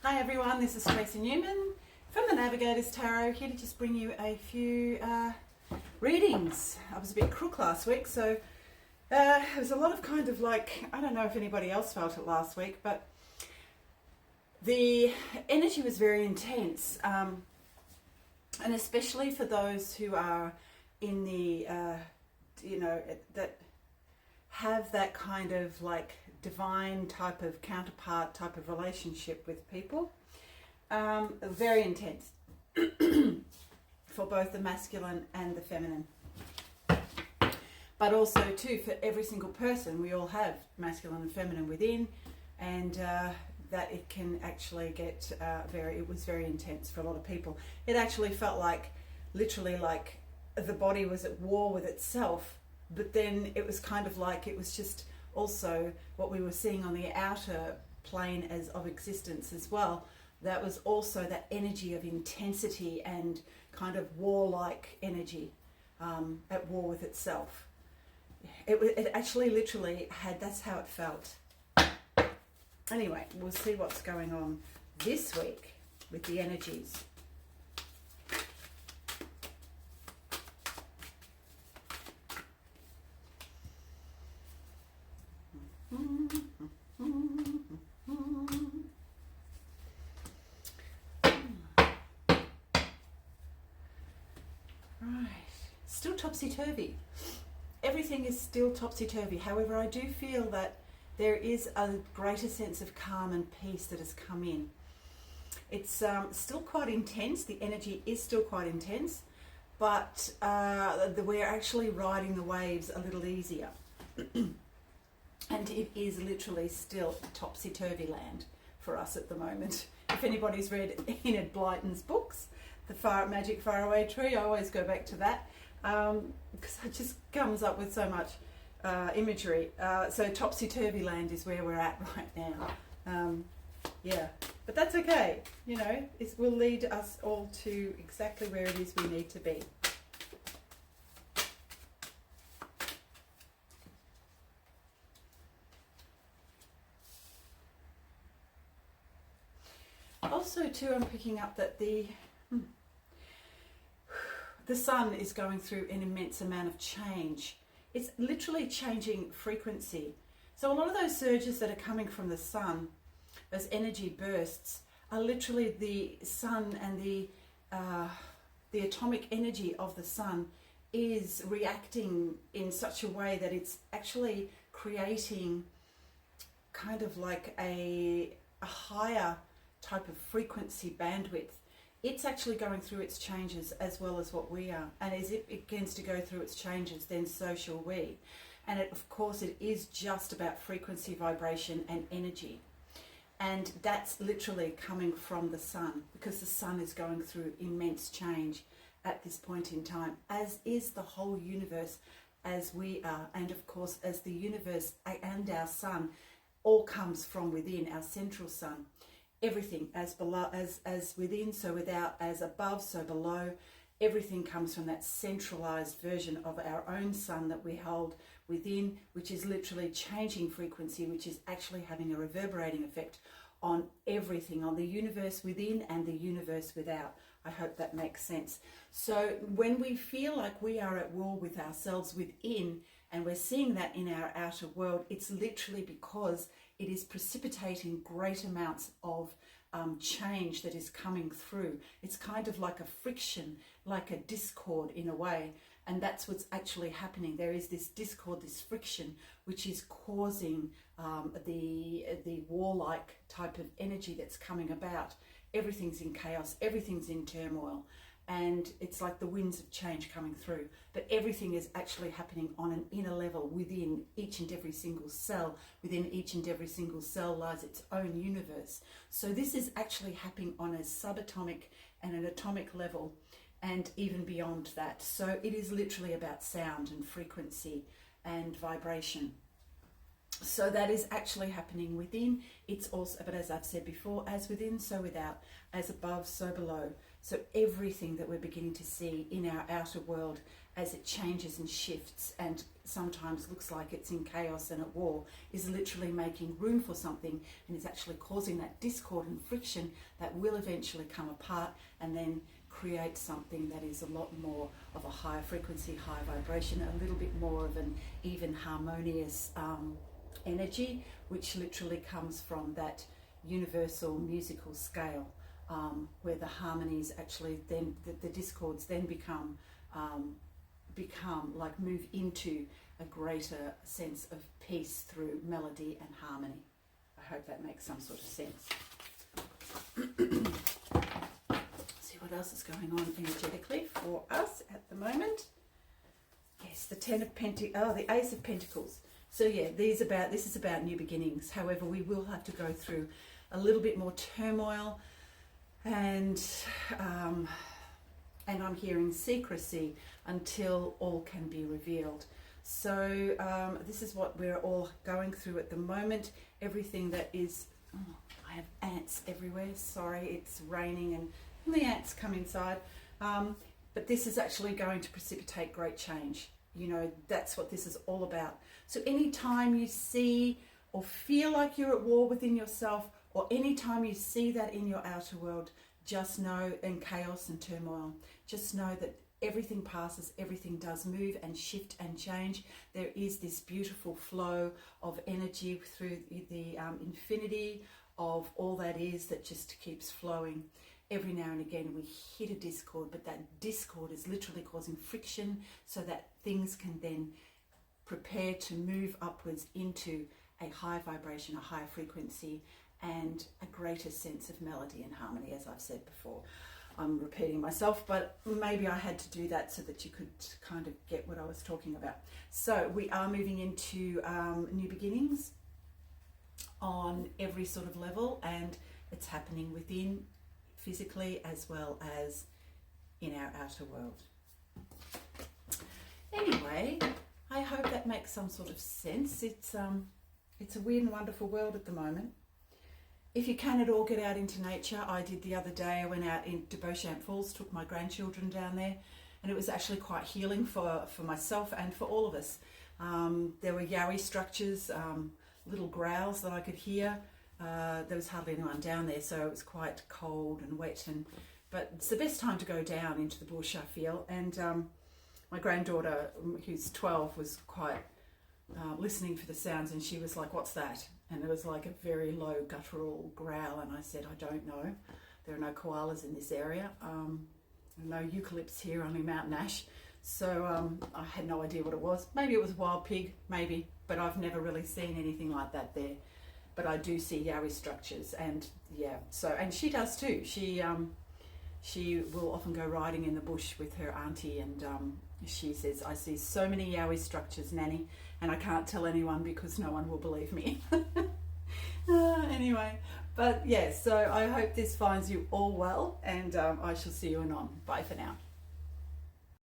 Hi everyone, this is Tracy Newman from the Navigator's Tarot, here to just bring you a few readings. I was a bit crook last week, so it was a lot of kind of like, I don't know if anybody else felt it last week, but the energy was very intense, and especially for those who are in the, that have that kind of like divine type of counterpart type of relationship with people. Very intense for both the masculine and the feminine. But also too, for every single person, we all have masculine and feminine within, and that it can actually get it was very intense for a lot of people. It actually felt like, literally like the body was at war with itself, but then it was kind of like it was just also what we were seeing on the outer plane as of existence as well. That was also that energy of intensity and kind of warlike energy, at war with itself. It actually literally had, that's how it felt. Anyway, we'll see what's going on this week with the energies. Right, still topsy-turvy. Everything is still topsy-turvy. However, I do feel that there is a greater sense of calm and peace that has come in. It's still quite intense. The energy is still quite intense, but we're actually riding the waves a little easier. And it is literally still topsy-turvy land for us at the moment. If anybody's read Enid Blyton's books, The Magic Faraway Tree, I always go back to that because it just comes up with so much imagery. So topsy-turvy land is where we're at right now. Yeah, but that's okay. You know, it will lead us all to exactly where it is we need to be. Also too, I'm picking up that the sun is going through an immense amount of change. It's literally changing frequency. So a lot of those surges that are coming from the sun, those energy bursts, are literally the sun, and the atomic energy of the sun is reacting in such a way that it's actually creating kind of like a higher type of frequency bandwidth. It's actually going through its changes as well as what we are, and as it begins to go through its changes, then so shall we. And of course it is just about frequency, vibration and energy, and that's literally coming from the sun, because the sun is going through immense change at this point in time, as is the whole universe, as we are. And of course, as the universe and our sun all comes from within, our central sun. Everything as below, as within, so without, as above, so below. Everything comes from that centralized version of our own sun that we hold within, which is literally changing frequency, which is actually having a reverberating effect on everything, on the universe within and the universe without. I hope that makes sense. So when we feel like we are at war with ourselves within, and we're seeing that in our outer world, it's literally because it is precipitating great amounts of change that is coming through. It's kind of like a friction, like a discord in a way, and that's what's actually happening. There is this discord, this friction, which is causing the warlike type of energy that's coming about. Everything's in chaos, everything's in turmoil, and it's like the winds of change coming through. But everything is actually happening on an inner level within each and every single cell. Within each and every single cell lies its own universe. So this is actually happening on a subatomic and an atomic level, and even beyond that. So it is literally about sound and frequency and vibration. So that is actually happening within. It's also, but as I've said before, as within, so without, as above, so below. So everything that we're beginning to see in our outer world as it changes and shifts and sometimes looks like it's in chaos and at war is literally making room for something, and it's actually causing that discord and friction that will eventually come apart and then create something that is a lot more of a higher frequency, high vibration, a little bit more of an even harmonious energy, which literally comes from that universal musical scale, where the harmonies actually then, the discords then become like move into a greater sense of peace through melody and harmony. I hope that makes some sort of sense. See what else is going on energetically for us at the moment. Yes, the the Ace of Pentacles. So yeah, this is about new beginnings. However, we will have to go through a little bit more turmoil, and I'm hearing secrecy until all can be revealed. So this is what we're all going through at the moment. Everything that is, I have ants everywhere. Sorry, it's raining and the ants come inside. But this is actually going to precipitate great change. You know, that's what this is all about. So anytime you see or feel like you're at war within yourself, or anytime you see that in your outer world, just know, in chaos and turmoil, just know that everything passes, everything does move and shift and change. There is this beautiful flow of energy through the infinity of all that is, that just keeps flowing. Every now and again we hit a discord, but that discord is literally causing friction so that things can then prepare to move upwards into a high vibration, a high frequency, and a greater sense of melody and harmony, as I've said before. I'm repeating myself, but maybe I had to do that so that you could kind of get what I was talking about. So we are moving into new beginnings on every sort of level, and it's happening within, physically, as well as in our outer world. Anyway, I hope that makes some sort of sense. It's a weird and wonderful world at the moment. If you can at all, get out into nature. I did the other day. I went out into Beauchamp Falls, took my grandchildren down there, and it was actually quite healing for myself and for all of us. There were yowie structures, little growls that I could hear. There was hardly anyone down there, so it was quite cold and wet. But it's the best time to go down into the bush, I feel. And my granddaughter, who's 12, was quite listening for the sounds, and she was like, "What's that?" And it was like a very low guttural growl, and I said, "I don't know. There are no koalas in this area. No eucalypts here, only mountain ash." So I had no idea what it was. Maybe it was a wild pig, maybe, but I've never really seen anything like that there. But I do see yowie structures, and yeah, so, and she does too. She will often go riding in the bush with her auntie, and she says, "I see so many yowie structures, Nanny, and I can't tell anyone because no one will believe me." Anyway, but yeah, so I hope this finds you all well, and I shall see you anon. Bye for now.